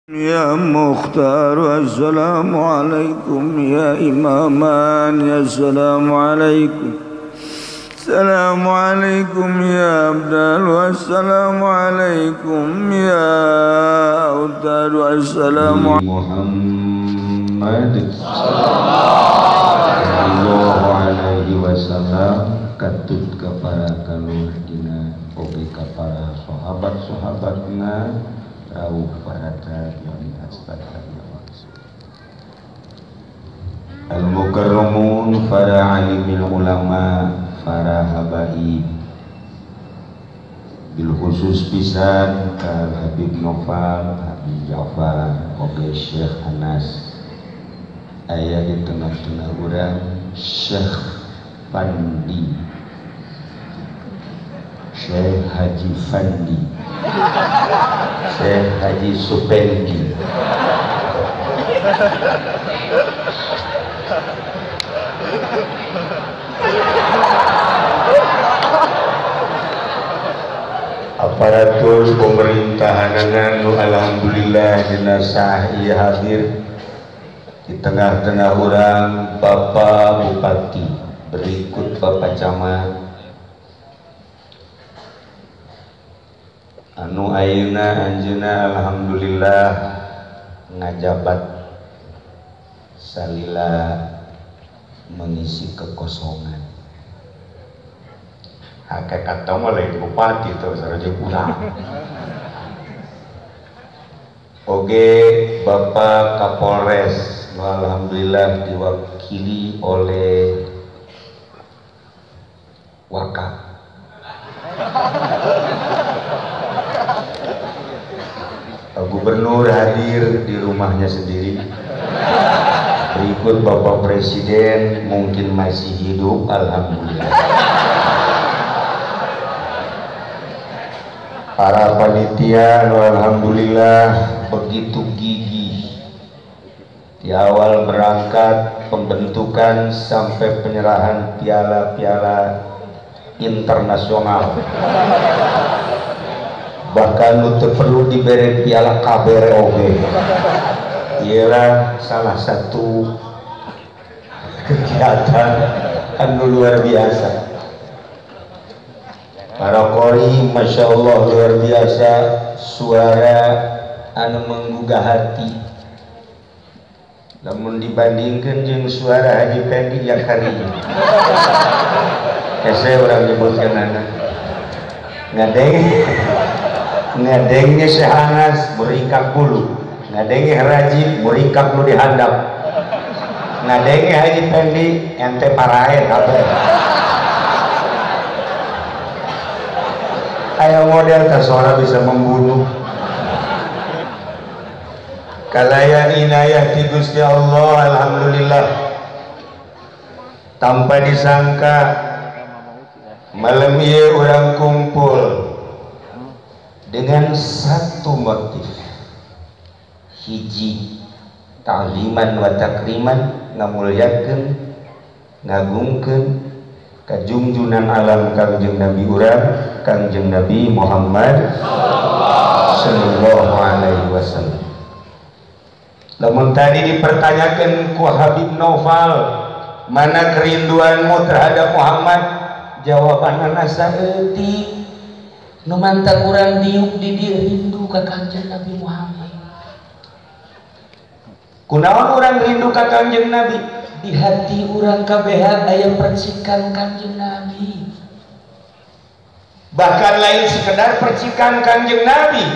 يا مختار السلام عليكم يا إمامان يا السلام عليكم السلام عليكم يا أبدال والسلام عليكم يا أوتاد والسلام محمد sallallahu alaihi wasallam katut kepada kaluhurna oge ka para sahabat-sahabatna rawuh para tabi'in al-mukarramun para alimil ulama para habaib bil khusus pisan ka Habib Noval, Habib Jafar, oge Syekh Anas aya di tengah-tengah urang Syekh Pandi, Syekh Haji Fandi, Syekh Haji Supendi. Aparatur pemerintahan nu alhamdulillah jenazah ieu hadir di tengah-tengah orang Bapak Bupati, berikut Bapak Camat anu ayeuna anjeunna alhamdulillah ngajabat salila mengisi kekosongan. Hakikat mah lain bupati tuh saraja kurang. Oge Bapak Kapolres alhamdulillah diwakili oleh Wakaf. Gubernur hadir di rumahnya sendiri. Berikut Bapak Presiden mungkin masih hidup, alhamdulillah. Para panitia, alhamdulillah begitu gigih di awal berangkat pembentukan sampai penyerahan piala-piala internasional. Bahkan itu perlu diberi piala KBROG. Ialah salah satu kegiatan anu luar biasa. Para kori, masya Allah luar biasa, suara anu menggugah hati. Namun dibandingkan dengan suara Haji Pendi yang hari ini, saya orang nyebutkan anak ngadengnya Syekh Anas meringkak bulu, ngadengnya Rajib meringkak lu dihandap, ngadengnya Haji Pendi ente parahin apa? Ayo model suara bisa membunuh. Kalaya inayah ti Gusti Allah alhamdulillah tanpa disangka malam ieu urang kumpul dengan satu motif hiji ta'liman wa takriman ngamulyakeun ngagungkeun kajungjunan alam Kangjeng Nabi urang Kangjeng Nabi Muhammad sallallahu alaihi wasallam. Namun tadi dipertanyakan ku Habib Noval, mana kerinduanmu terhadap Muhammad? Jawaban nasa eutik nu mantap urang diuk di dieu rindu ka Kangjeng Nabi Muhammad. Kunaon urang rindu ka Kangjeng Nabi? Di hati urang kabehan aya percikan Kangjeng Nabi. Bahkan lain sekedar percikan Kangjeng Nabi,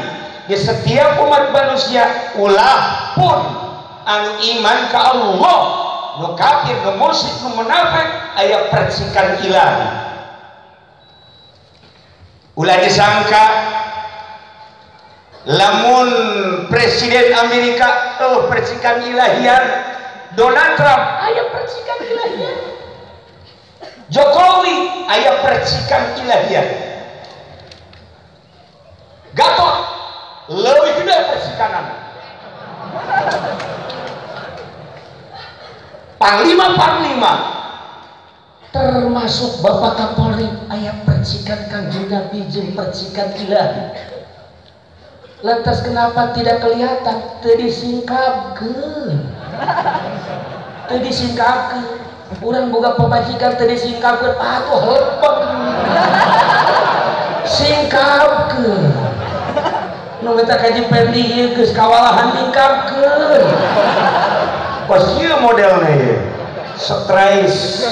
di setiap umat manusia ulah pun anu iman ka Allah, nu kafir, nu musyrik, nu munafik aya percikan ilahi. Ulah disangka lamun Presiden Amerika percikan ilahian, Donald Trump aya percikan ilahian, Jokowi aya percikan ilahian, Gatot lebih gede persikanan, Panglima termasuk Bapak Kapolri aya percikan Kangjeng Nabi jeung percikan ilahi. Lantas kenapa tidak kelihatan? Teu disingkapkeun. Teu disingkapkeun. Urang boga pamajikan teu disingkapkeun, atuh lepeng. Singkapkeun. Nu eta kaji pendi ieu geus kawalahan ningkapkeun. Pos ieu modelna ieu. Stres.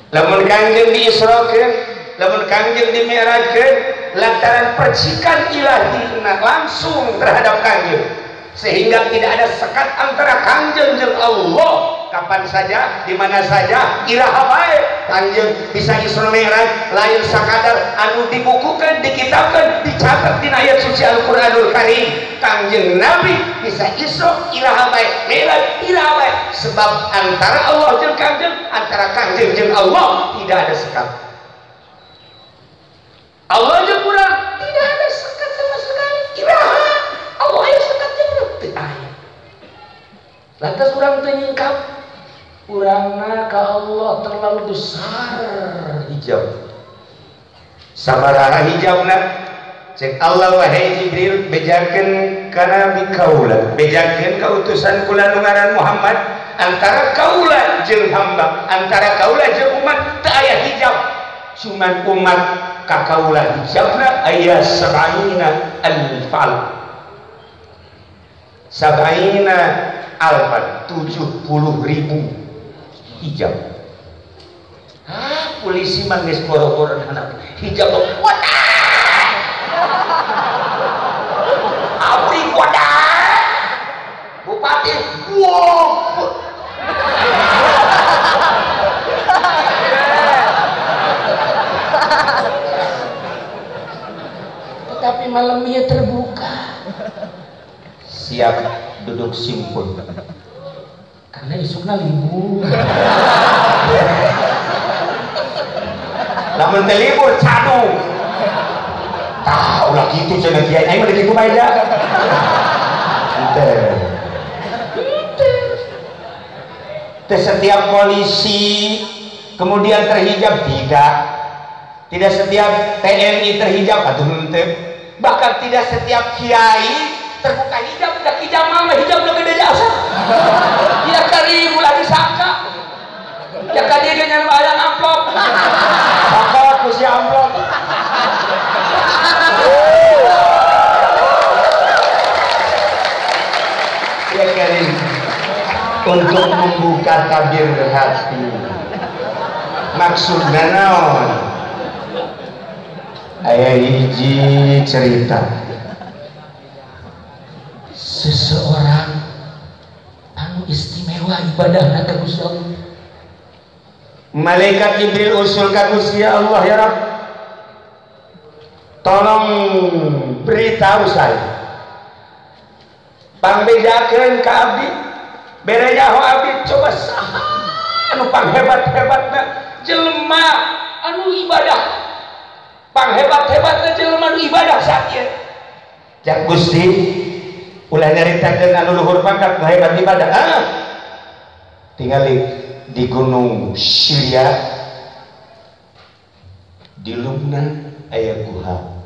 Lamun Kangjeng diisrokeun, lamun Kangjeng dimi'rajkeun, lantaran percikan ilahina langsung terhadap Kangjeng, sehingga tidak ada sekat antara Kangjeng jeung Allah. Kapan saja, di mana saja, iraha bae Kangjeng bisa Isra Mi'raj lain sakadar anu dibukukan, dikitabkan, dicatat di ayat suci Al-Qur'anul Karim. Kangjeng Nabi bisa Isra iraha bae, Mi'raj iraha bae, sebab antara Allah jeung Kangjeng, antara Kangjeng jeung Allah tidak ada sekat. Allah jeung urang tidak ada sekat sama sekali. Iraha Allah aya sekat jeung teu aya. Lantas urang teu nyingkap, urangna ka Allah terlalu besar hijab. Sabaraha hijabna? Cek Allah wahai Jibril, bejakeun kana Nabi kaula, bejakeun ka utusan kula nu ngaran Muhammad, antara kaula jeung hamba, antara kaula jeung umat teu aya hijab. Cuman umat ka kaula hijabna aya 70 alfal. 70 alfal 70.000 hijab. Polisi mah geus boro-boro anak hijab kuat. Abdi kuat. Bupati wow. Tetapi malam ia terbuka. Siap duduk simpul. Karena isukna libur. Lamun teh libur cadu. Tah ulah kitu cenah kiai, aing mah kitu bae da. Teh setiap polisi kemudian terhijab tidak. Tidak setiap TNI terhijab atuh henteu. Bahkan tidak setiap kiai terbuka hijab, tidak hijab mah hijab lo gede jasa. Ya kali mulai disangka. Ya kali dia nyan bayang amplop. Bakal ku si amplop. Ya kali untuk membuka tabir hati. Maksudna naon? Aya hiji cerita. Seseorang anu istimewa ibadahna ka Gusti Allah. Malaikat Jibril usul ka Gusti Allah, ya Rabb, tolong beritahu saya, pangbejakeun ka abdi, bere nyaho abdi, coba saha anu panghebat-hebatna jelema anu ibadah, panghebat-hebatna jelema anu ibadah sakieu. Jak Gusti ulah nyaritakeun anu luhur pangkat hebat ibadah. Tinggal di Gunung Syria, di Lubnan aya guha.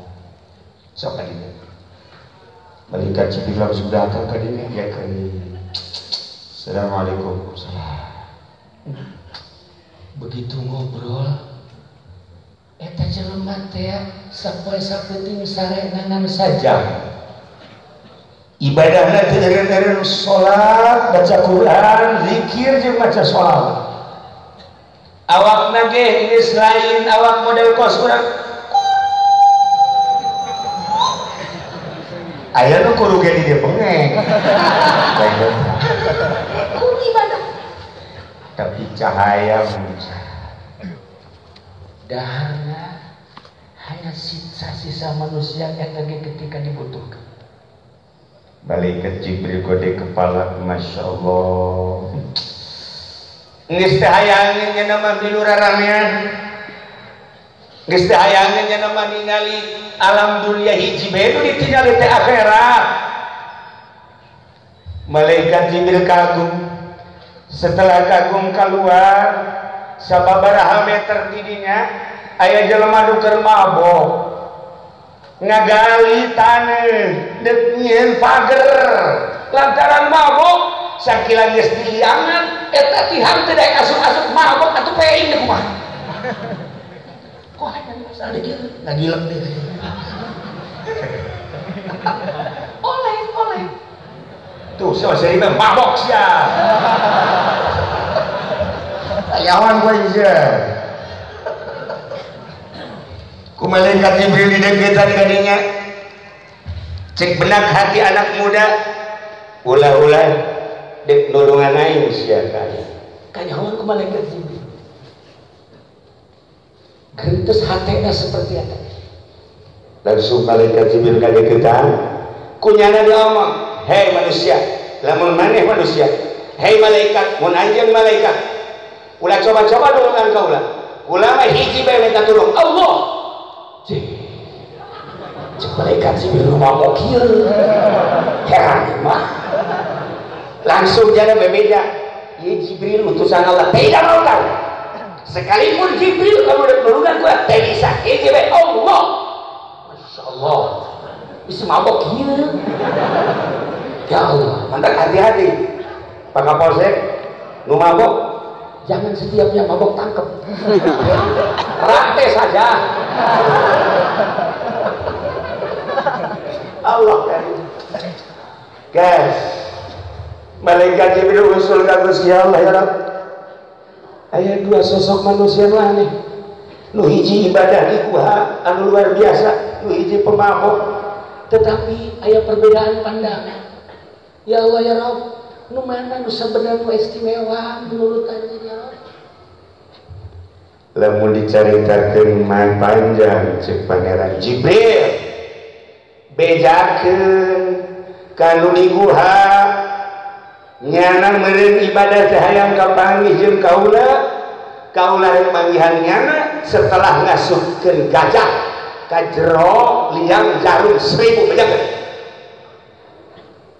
Sok ka dieu. Malaikat Jibril langsung datang ka dieu ya kan. Assalamualaikum. Begitu ngobrol, eta jelema teh sapoe sapenting sarenangan saja. Ibadahna teh eren-eren salat, baca Quran, zikir jeung maca sholawat. Awakna ge geus lain awak model kos urang. Aya nu kudu ge di dieu bengeng. Kudu ibadah. Tapi cahaya daharna hanya sisa-sisa manusia eta ge ketika dibutuhkan. Malaikat Jibril kode kepala, Masya Allah. Geus teh hayangin nya nama milu raramean. Geus teh hayangin nya nama ningali alam dunia hiji bae nu ditinggali teh akhirat. Malaikat Jibril kagum. Setelah kagum keluar, sababaraha meter didinya aya jelema nu keur mabok ngagali taneuh deuk nyieun pager lantaran mabok sakila geus diliangan eta tihang teu daek asup-asup mabok atuh peing deh kumaha kok aya masalah dieu ngagileng deh oleh tuh selesai mah mabok sia ayawan gue aja ku malaikat Jibril di deketan kadinya cek benak hati anak muda ulah-ulah dek nulungan aing sia kanyawan ku malaikat Jibril geutos hatena seperti apa langsung malaikat Jibril kadeketan kunyana diomong hei manusia lamun maneh manusia hei malaikat mun anjeun malaikat ulah coba-coba dulu dengan kau lah ulama hiji bae minta tolong Allah cek malaikat Jibril ngomong kieu heran mah langsung jana bebeja ieu Jibril utusan Allah tidak mau tahu sekalipun Jibril kamu udah nulungan gua teh bisa hiji bae Allah Masya Allah bisa mabok kieu ya Allah mantap hati-hati Pak Kapolsek nu mabok jangan setiapnya mabok tangkep rantai saja Allah karim guys malaikat Jibril usul ka Gusti Allah ya Rabb aya dua sosok manusia maneh nu hiji ibadah di kuha anu luar biasa nu hiji pemabok tetapi aya perbedaan pandangan ya Allah ya Rabb nu mana nu sabenerna istimewa menurut anjeun ya Allah lamun dicaritakeun mah panjang cek pangeran Jibril bejakeun kanu di guha nyana meureun ibadah teh hayang kapanggih jeung kaula rek manggihan nyana setelah ngasupkeun gajah ka jero liang jarum 1000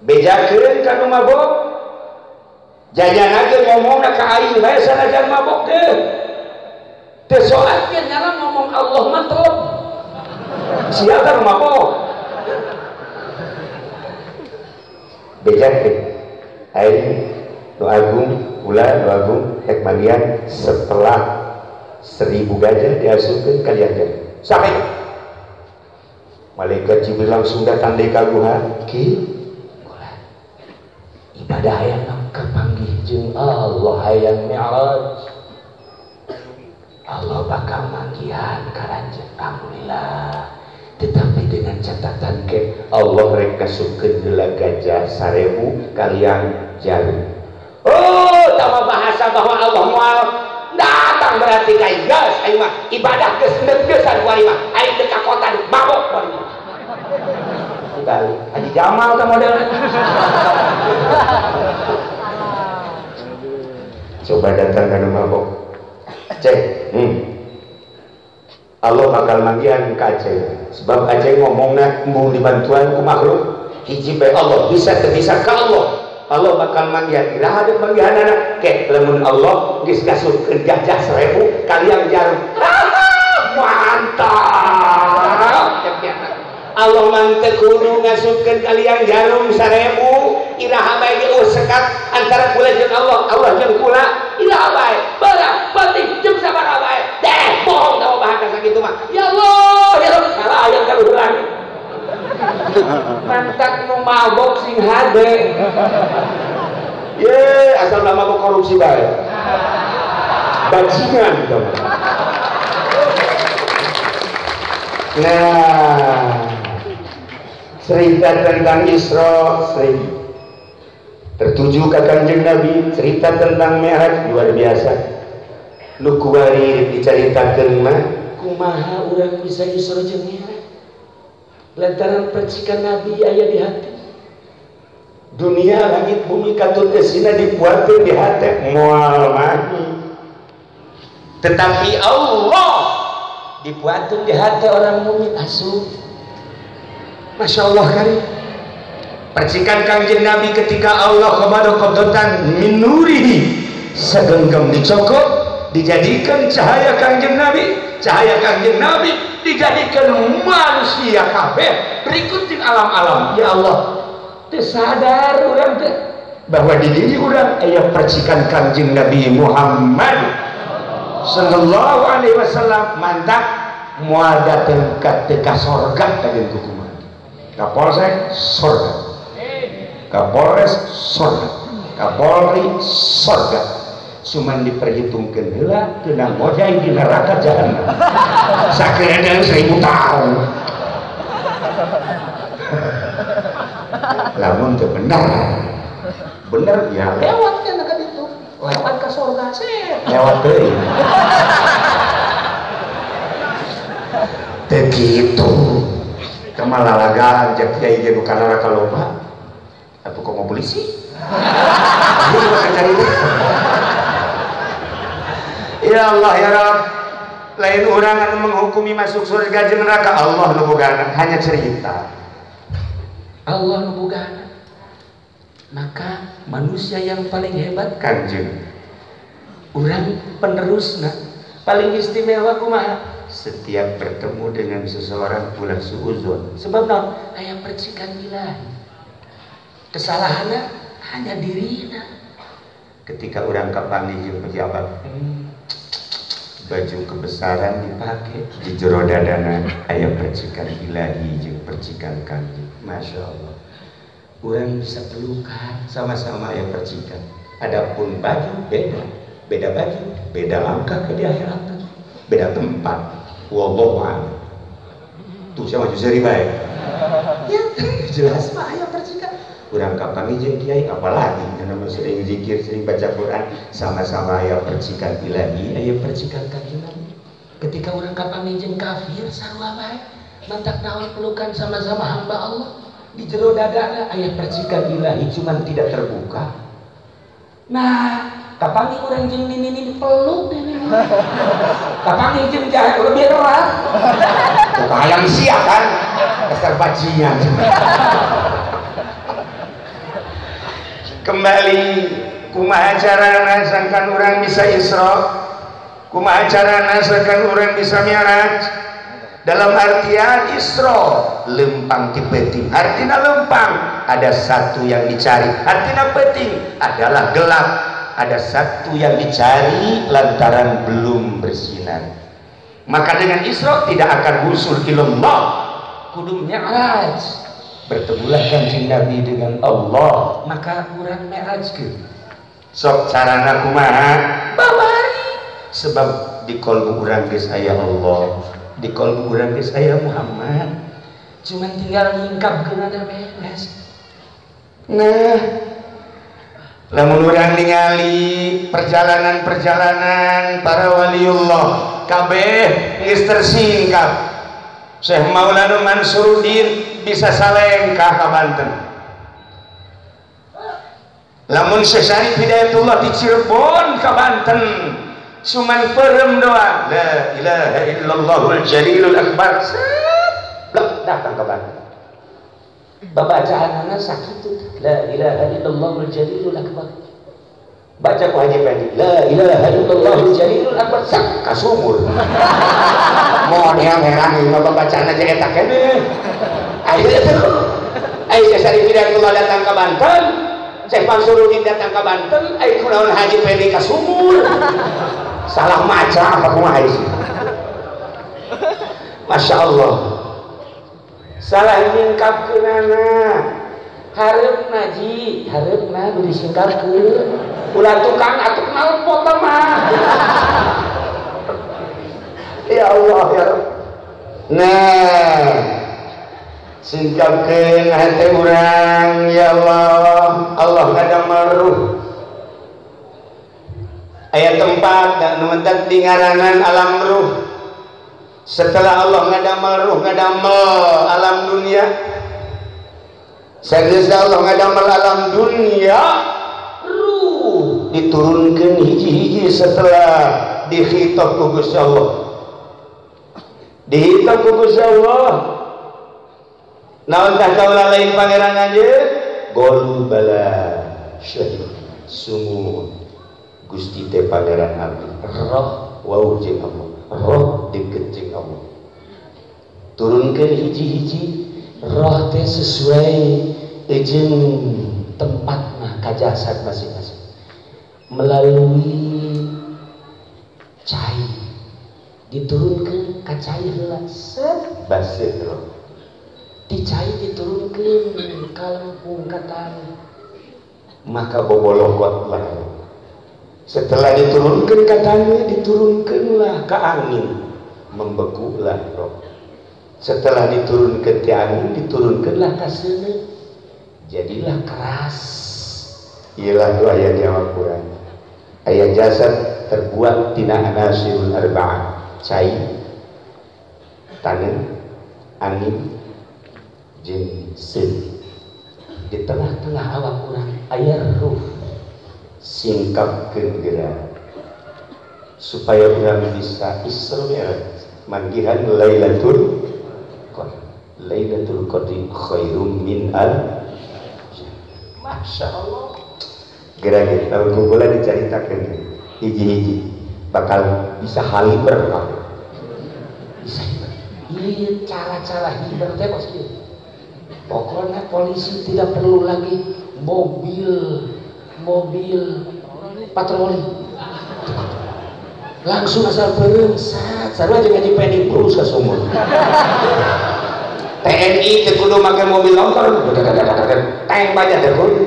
bejakeun kanu mabok jajan aja ngomongna ka aing bae sanajan mabok teh teu soalkeun nyana ngomong Allah mah telep sia kan mabok bejakeun aing nu agung ulah nu agung rek manggihan setelah 1000 gajah diasupkeun ka liang jarum sampai malaikat Jibril langsung datang di kaguhan ki ibadah hayang kepanggih jeung Allah hayang mi'raj Allah bakal manggihan karanjeun alhamdulillah tetapi dengan catatan ke Allah rek kasupkeun heula gajah 1000 kalian jarum oh tama bahasa bahwa Allah moal datang berarti kain gas aing mah ibadah geus neugesan ku aing mah aing teu ka kota mabok ku aing kali Haji Jamal kan modelnya coba datang ke mabok cek Allah bakal manggihan ka Aceh sebab Aceh ngomongna embung dibantuan ku makhluk hiji bae Allah bisa teu bisa ka Allah bakal manggihan iraha deuk manggihanana ke lamun Allah geus kasupkeun gajah 1000 kalian jarum mantap Allah mantep kudu ngasupkeun kalian jarum 1000 iraha bae ge sekat antara kula jeung Allah jeung kula iraha bae barang penting jeung sabaraha bae teh bohong ka bahasa sakitu mah ya Allah ya Rabb salah aya ka luhuran mantak nu mabok sing hade ye asal mabok korupsi bae bajingan gitu. Nah cerita tentang Isra tertuju ke Kanjeng Nabi cerita tentang Mi'raj luar biasa nu kuari dicaritakeun mah kumaha urang bisa Isra jeung Mi'raj lantaran percikan Nabi aya di hati dunia langit bumi katut kesina dibuatkeun di hati moal mani tetapi Allah dibuatkeun di hati orang mukmin asuh Masya Allah kali percikan Kanjeng Nabi ketika Allah kepada kodotan minurihi segenggam dicokot dijadikan cahaya Kanjeng Nabi, cahaya Kanjeng Nabi dijadikan manusia kabeh berikutin alam-alam. Ya Allah, tersadar orang teh bahwa di diri orang aya percikan Kanjeng Nabi Muhammad sallallahu alaihi wasallam. Mantap moal datang ka sorga kagen kukuman. Kapolsek sorga, Kapolres sorga, Kapolri sorga. Cuman diperhitungkan heula tenang mojai di neraka jahanam. Sakedeung 1000 tahun. Lamun teu bener ya lewat kan ka ditu. Lewat ka surga sih. Lewat deui. Teu kitu. Kamalalagaan jeung kiai ge nu kana neraka loba. Atuh komo polisi. Ini juga cari deh. Ya Allah ya Rabb, lain orang yang menghukumi masuk surga jeung neraka. Allah nu bogana hanya cerita. Allah nu bogana. Maka manusia yang paling hebat Kanjeng. Urang penerusna paling istimewa kumaha? Setiap bertemu dengan seseorang ulah suuzon. Sebab naon? Aya percikan ilahi. Kesalahannya hanya dirina. Ketika orang kapanggih jeung pejabat, baju kebesaran dipakai di jero dadana aya percikan ilahi jeung percikan Kanjeng. Masya Allah, orang bisa pelukan sama-sama aya percikan. Adapun baju beda baju, beda langkah ke di akhirat, beda tempat. Wallahu a'lam. Tuh sama justru baik. Ya jelas mah aya percikan. Urang kapanggih jeung kiai apalagi karena sering zikir, sering baca Quran, sama-sama aya percikan ilahi, aya percikan Kanjeng Nabi. Ketika urang kapanggih jeung kafir sarua bae, mantak naon pelukan sama-sama hamba Allah. Di jero dadana aya percikan ilahi cuman tidak terbuka. Nah, kapanggih urang jeung nini peluk nini. Kapanggih jeung jahat lebih erat. Bukan hayang sia kan? Dasar bajingan. Kembali kumaha carana sangkan urang bisa Isra, kumaha carana sangkan urang bisa Mi'raj. Dalam artian Isra lempang ti peuting, artina lempang ada satu yang dicari, artina peuting adalah gelap, ada satu yang dicari lantaran belum bersinar. Maka dengan Isra tidak akan husul ilallah, kudu Mi'raj. Bertemulah Kanjeng Nabi dengan Allah, maka urang mi'rajkeun. Sok carana kumaha? Babari. Sebab di qalbu urang geus aya Allah, di qalbu urang geus aya Muhammad. Cuman tinggal nyingkapkeun ada beres. Nah, lamun urang ningali perjalanan-perjalanan para waliullah kabeh geus tersingkap. Syekh Maulana Mansuruddin bisa salengkah ka Banten. Lamun Syekh Syarif Hidayatullah di Cirebon ka Banten, cuman perem doang la ilaha illallahul jalilul akbar, datang ke Banten. Bacaanana sakitu la ilaha illallahul jalilul akbar. Baca ku Haji Pedi la ilaha illallahul jalilul akbar sak kasumur. Mohon yang heran ini bacaan aja eta keneh. Syekh Syarif Hidayatullah datang ke Banten, Syekh Mansuruddin datang ke Banten, kunaon Haji Pedi ka sumur. Salah maca apa kumaha sih? Masya Allah. Salah nyingkapkeunana. Hareupna ji, hareupna nu disingkapkeun. Ulah tukang atuh nalpot mah. Ya Allah ya Rabb. Nah, singkapkeun hati urang ya Allah. Allah ngadamel ruh. Aya tempat dan numentak di ngaranan alam ruh. Setelah Allah ngadamel ruh, ngadamel alam dunia. Sageus Allah ngadamel alam dunia, ruh diturunkeun hiji-hiji setelah dikhitab ku Gusti Allah. Dihitam ku Gusti Allah. Naon tah kaula lain pangeran aja? Golu bala syahid. Sungguh Gusti teh pangeran abdi roh wau jeung Allah, roh deket jeung Allah. Turunkeun hiji-hiji roh teh sesuai jeung tempatna ka jasad masing-masing melalui cai diturunkeun ka cai heula set baseuh roh di cai diturunkeun ka lempung ka tanah maka bobolokotlah. Setelah diturunkan ke tanah diturunkanlah ke angin membekulah roh. Setelah diturunkan ke angin diturunkanlah ke sana jadilah keras. Ialah itu ayat yang Al-Quran. Ayat jasad terbuat tina anasirul arba'ah, cai, tanah, angin, jeung seun. Di tengah-tengah awak urang aya ruh singkapkeun geura supaya urang bisa Isra manggihan Lailatul Qadar. Lailatul Qadri khairum min al Masya Allah. Geura-geura kalau kumpulan diceritakeun hiji-hiji bakal bisa haliber bisa hiber. Ieu cara-cara hiber teh bos kieu. Pokoknya polisi tidak perlu lagi mobil patroli, langsung asal beureum sat sarua jeung ngaji pending terus ka sumur. TNI teu kudu make mobil nonton teng baja teh kudu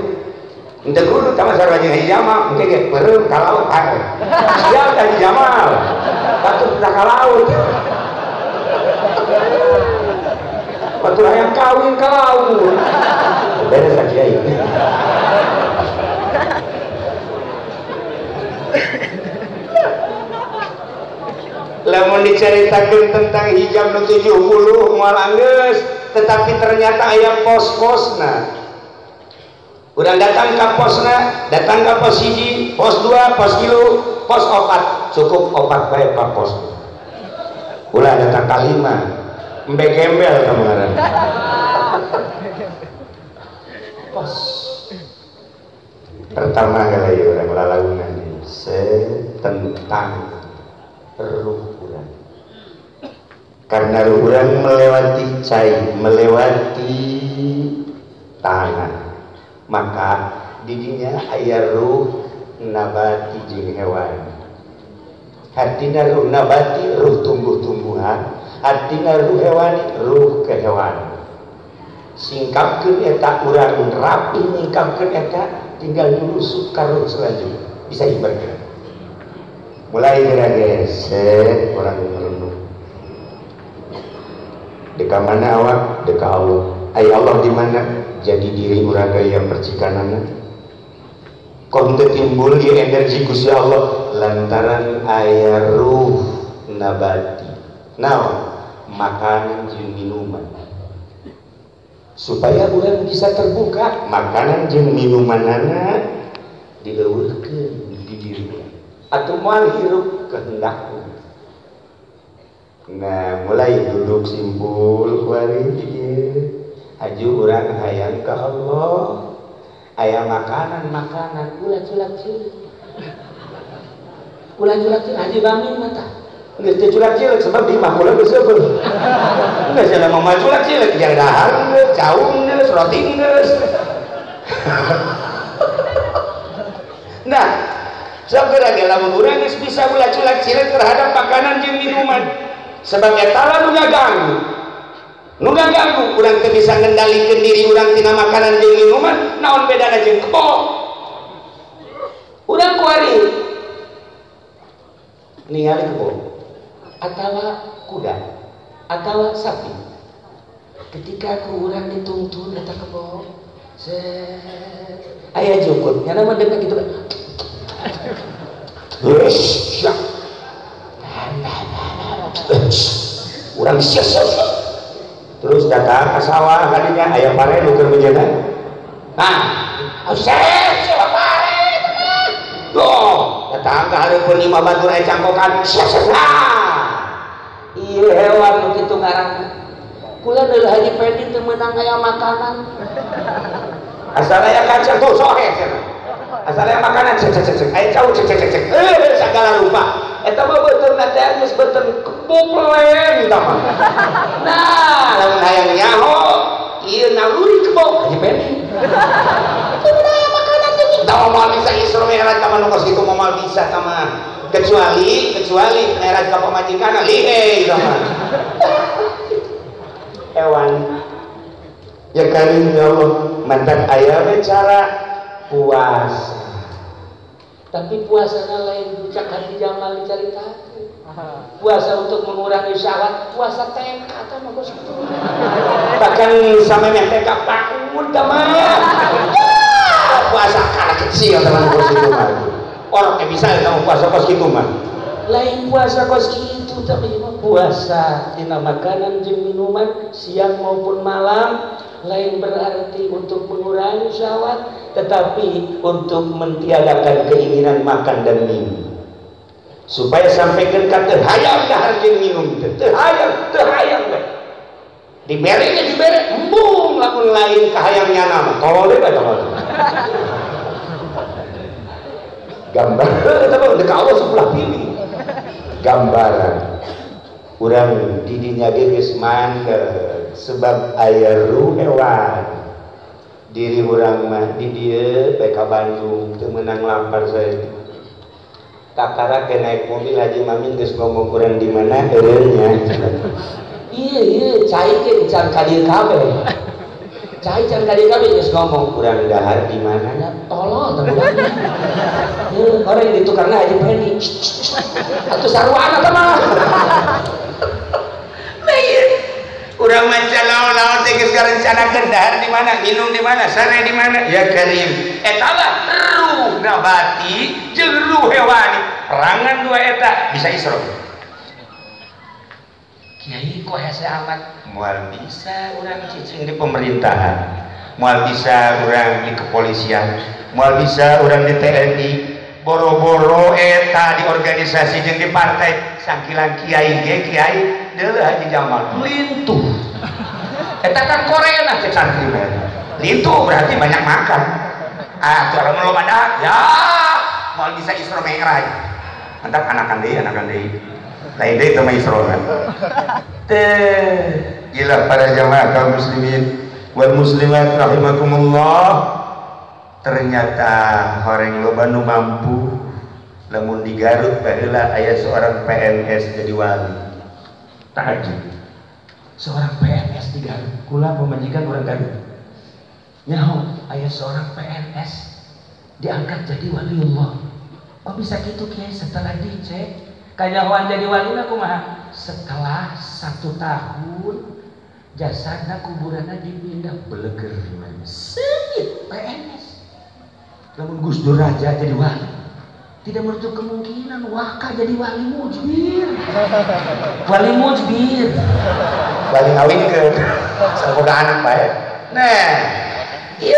teu kudu tama sarua jeung Haji Jamal engke ge beureum ka laut ae siap Haji Jamal batur dah ka laut batur hayang kawin ka laut beres ka kiai. Lamun diceritakeun tentang hijab nu 70 moal anggeus tetapi ternyata aya pos-posna. Urang datang ka posna, datang ka pos 1, pos 2, pos 3, pos 4, cukup 4 bae ka pos. Ulah datang ka 5, embe gembel kemarin. Pos. Pertama kali urang lalaunan tentang ruh urang. Karena ruh urang melewati cai, melewati tanah, maka didinya aya ruh nabati jeung hewan. Hatina ruh nabati ruh tumbuh-tumbuhan, hatina ruh hewani ruh kehewan. Singkapkeun eta urang rapi ningkapkeun eta tinggal nulusuk ka ruh selanjutnya bisa ibadah. Mulai geser orang merenung deka mana awak deka Allah. Ay Allah di mana jadi diri urang yang percikanana kok teu timbul di energi Gusti Allah lantaran aya ruh nabati naon makanan jeung minuman supaya urang bisa terbuka makanan jeung minumanana dieuweurkeun di diri urang atau moal hirup kehendakna. Nah mulai duduk simpul kuari aju urang hayang ka Allah aya makanan ulah culak-cilik haji bamin mata geus teu culak-cilik sebab di imah kula geus seubeuh geus cenah mah culak-cilik jang dahar geus caung geus roti geus. Nah segera lamun urang geus bisa ulah culak-cilik terhadap makanan jeung minuman sebab eta nu ganggu urang teu bisa ngendalikeun diri urang tina makanan jeung minuman naon bedana jeung kebo urang kuari ningali kebo atawa kuda atawa sapi ketika ku urang dituntun eta kebo aya jukut nyana mah deuk kitu urang sia-sia terus datang ke sawah kadinya aya pare nu keur bejeuna nah siapa pare doh datang ka hareupeun imah batur aya cangkokan sia-sia ieu hewan nu kitu ngaranna kula deuleuh haji pendi teu meunang aya makanan asal aya kaca tuh sohe cenah asalnya makanan cek aya cau cek segala rupa eta mah beuteurna teh geus beuteun keboplen tah mah. Nah lamun hayang nyaho ieu naluri kebok aja penting itu aya makanan teh tah moal bisa Isra Mi'raj ka manu kitu moal bisa tah mah kecuali Mi'raj ka pamajikanna lihe tah mah hewan ya karim ya Allah mantan aya we cara puasa tapi puasanya lain cak hati Jamal dicaritakeun puasa untuk mengurangi syahwat puasa TK atau mah bos bahkan samemeh TK pakun tah mah puasa kana kecil teman bos itu mah orang bisa kamu puasa kos kitu mah lain puasa kos kitu tapi puasa dina makanan jeung minuman siang maupun malam lain berarti untuk mengurangi syahwat tetapi untuk mentiadakan keinginan makan dan minum supaya sampai ke terhayang dahar jeung minum terhayang we dibere embung lamun lain kahayangnya nama tolol deui tolol gambar eta mah deuk Allah sebelah pilih gambaran urang didinya ge geus mandeg sebab aya hewan diri urang mah di dieu PK Bandung teu meunang lapar saya kakara ke naik mobil Haji Mamin geus ngomong urang di mana eureunnya iya cai ke can ka dieu kabeh cai can ka dieu kabeh geus ngomong urang dahar di mana nya tolol teh urang orang di tukarna Haji Pendi atuh sarwana teh mah urang maca laon-laon teh geus ngarencanakeun dahar di mana, minum di mana, sare di mana. Ya Karim, eta lah ruh nabati jeung ruh hewani. Perangan dua eta bisa isra. Kiai kok hese amat moal bisa urang cicing di pemerintahan. Moal bisa urang di kepolisian, moal bisa urang di TNI. Boro-boro eta di organisasi jeung di partai sakilang kiai ge kiai deuleuh Haji Jamal lintuh eta kan Korea cek santri lintuh berarti banyak makan kalau belum ada ya mau bisa Isra Mi'raj mantap anakan deui lain deui teu mah Isra teh gila para jamaah kaum muslimin wal muslimat rahimakumullah ternyata horeng loba nu mampu lamun di Garut baheula aya seorang PNS jadi wali takjub seorang PNS di Garut kula pemajikan orang Garut nyaho aya seorang PNS diangkat jadi waliullah kok bisa gitu Kiai setelah dicek kanyahoan jadi wali kumaha setelah 1 tahun jasadna kuburanna dipindah beleger seungit PNS lamun Gus Dur Raja jadi wali tidak menutup kemungkinan Waka jadi wali mujbir wali ngawinkeun saboga anak bae nah iya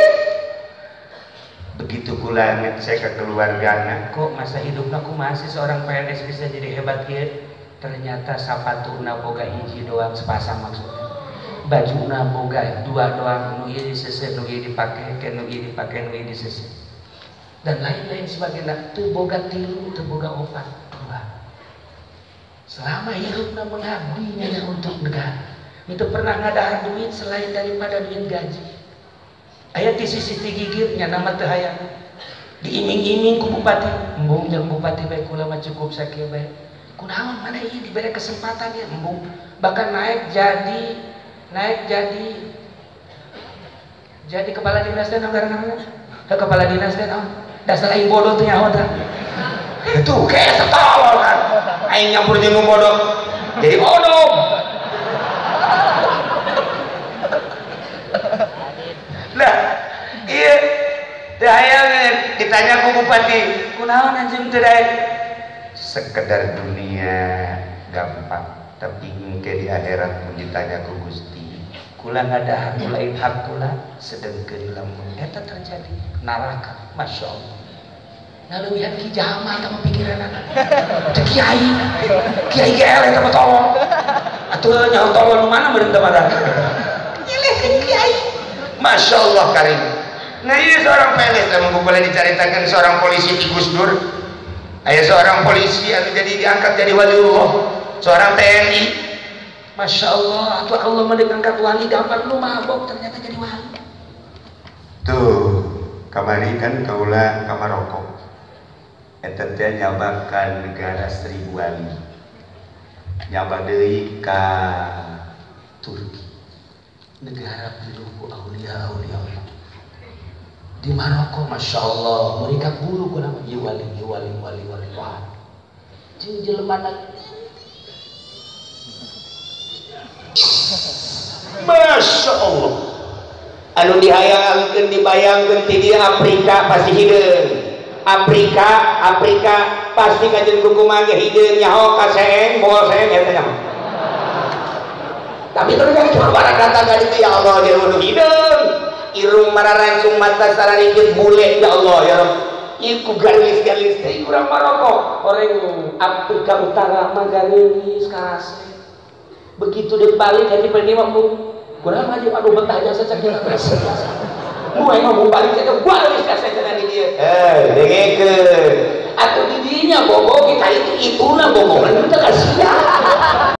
begitu kula ngecek ke keluargana kok masa hidupna kumaha sih seorang PNS bisa jadi hebat kieu ternyata sapatuna boga hiji doang sepasang maksudnya bajuna boga 2 doang nu ieu diseuseut nu ieu dipake nu ieu dipake nu ieu diseuseut dan lain-lain sebagainya teu boga 3 teu boga 4 2 selama hidupna mengabdi nya untuk negara itu pernah ngadahar duit selain daripada duit gaji aya di sisi gigirnya nama teu hayang diiming-iming ku bupati embung jeung bupati bae kula mah cukup sakieu bae kunaon mana ieu dibere kesempatan ya embung bahkan naik jadi kepala dinas teh naon kepala dinas teh naon dasar aing bodoh teh nyaho teh itu kayak setolol kan aing nyampur jeung bodoh jadi bodoh lah iya dahayang ditanya ku bupati kunaon anjeun teh daek sekedar dunia gampang tapi engke di akhirat mun ditanya ku Gusti kula ngadahar lain hak kula sedengkeun lamun eta terjadi neraka masyaallah naleuwihan ki jamal teh pikiranna teh kiai gele teh tolong atuh nyaho tolong nu mana meureun teh mah nyelehkeun kiai masyaallah karim Nah ini seorang pelet, namun boleh diceritakan seorang polisi di Gus Dur. Ayah seorang polisi yang jadi diangkat jadi waliullah, seorang TNI. Masya Allah, tuh Allah mendekangkat wali gampang lu mabok ternyata jadi wali. Tuh, kamari kan kaulah kamar rokok. Eta teh nyabakan negara 1000 wali. Nyaba deui ka Turki. Negara penuh aulia-aulia Allah. Di Maroko, masya Allah, mereka buru ku nama wali. Wah, jelema masya Allah. Anu dihayangkeun dibayangkeun ti di Afrika pasti hideung. Afrika pasti kajen kukumaha ge hideung nyaho ka seeng, bol seeng eta nyaho. Tapi terus kan cuma barang datang dari itu ya Allah dia udah hideung. Irung mararansung mata sararikeun bule ya Allah ya Rabb. Iku galis-galis teh urang Maroko, orang Afrika Utara mah galis karase. Begitu dia balik hadi pengen waktu kurang maju aduh betahnya saja kita terasa. Mulai ngomong balik saja galis kasih cenah di dia. Dengekeun. Atuh di dinya bobo kita itu ituna bobogan kita kasihan.